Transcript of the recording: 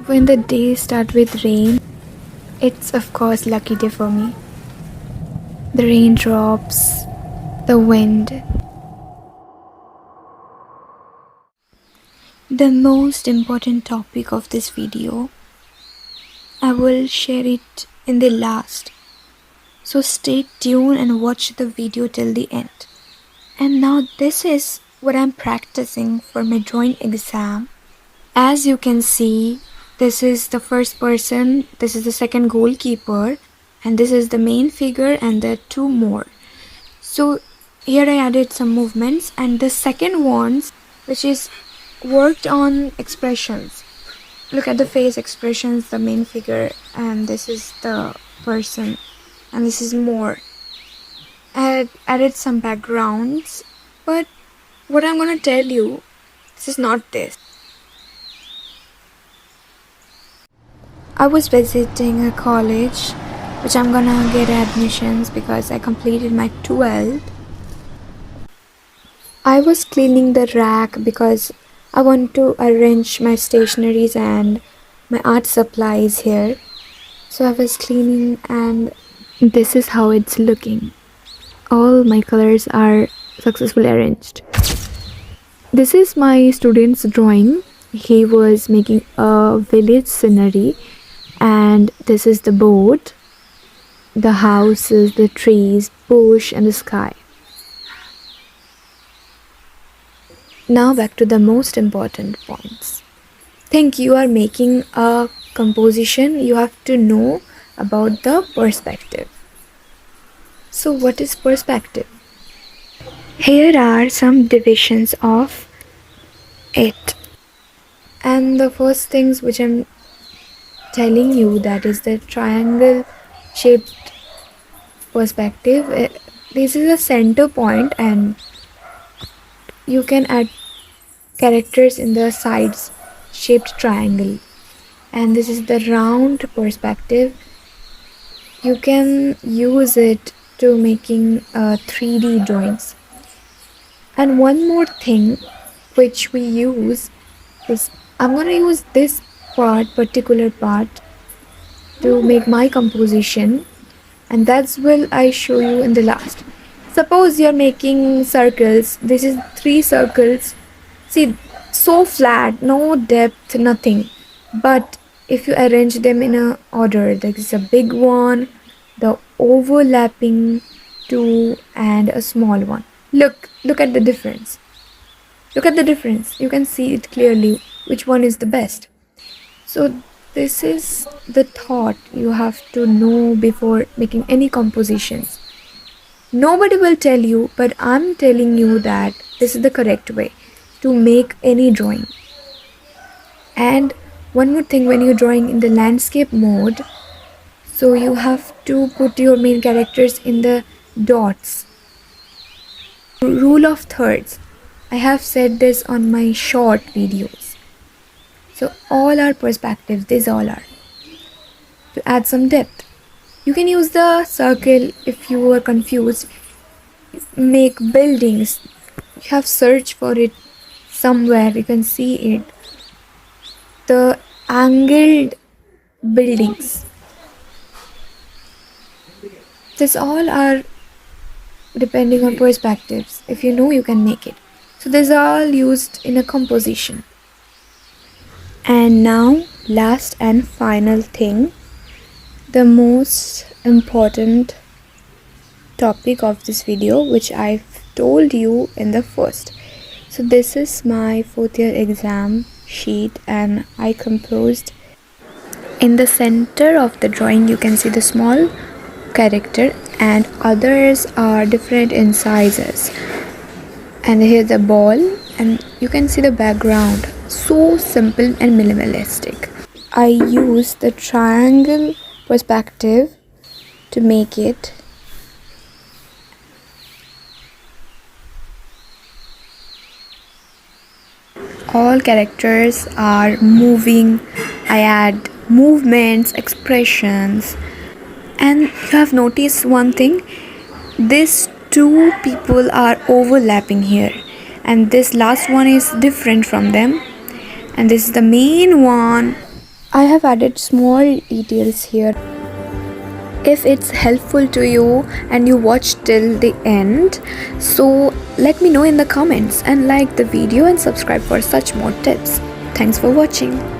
When the days start with rain, it's of course lucky day for me. The raindrops, the wind. The most important topic of this video, I will share it in the last. So stay tuned and watch the video till the end. And now this is what I'm practicing for my drawing exam. As you can see, this is the first person, this is the second goalkeeper, and this is the main figure and the two more. So here I added some movements, and the second ones, which is worked on expressions. Look at the face expressions, the main figure, and this is the person, and this is more. I added some backgrounds, but what I'm gonna tell you, this is not this. I was visiting a college which I'm gonna get admissions because I completed my 12th. I was cleaning the rack because I want to arrange my stationeries and my art supplies here. So I was cleaning and this is how it's looking. All my colors are successfully arranged. This is my student's drawing. He was making a village scenery, and this is the boat, the houses, the trees, bush and the sky. Now back to the most important points. Think you are making a composition, you have to know about the perspective. So what is perspective? Here are some divisions of it. And the first things which I'm telling you, that is the triangle shaped perspective. This is a center point and you can add characters in the sides, shaped triangle. And this is the round perspective. You can use it to making 3D drawings. And one more thing which we use is, I'm gonna use this particular part to make my composition, and that's will I show you in the last. Suppose you're making circles. This is 3 circles. See, so flat, no depth, nothing. But if you arrange them in a order, there is a big one, the overlapping 2, and a small one. Look at the difference. Look at the difference. You can see it clearly which one is the best. So this is the thought you have to know before making any compositions. Nobody will tell you, but I'm telling you that this is the correct way to make any drawing. And one more thing, when you're drawing in the landscape mode, so you have to put your main characters in the dots. Rule of thirds. I have said this on my short videos. So all are perspectives, these all are. To add some depth, you can use the circle if you are confused. Make buildings. You have searched for it somewhere, you can see it. The angled buildings. This all are depending on perspectives. If you know, you can make it. So these are all used in a composition. And now, last and final thing, the most important topic of this video, which I've told you in the first. So this is my 4th year exam sheet, and I composed. In the center of the drawing you can see the small character, and others are different in sizes. And here's the ball, and you can see the background. So simple and minimalistic. I used the triangle perspective to make it. All characters are moving. I add movements, expressions, and you have noticed one thing, these 2 people are overlapping here, and this last one is different from them, and this is the main one. I have added small details here. If it's helpful to you and you watch till the end, so let me know in the comments and like the video and subscribe for such more tips. Thanks for watching.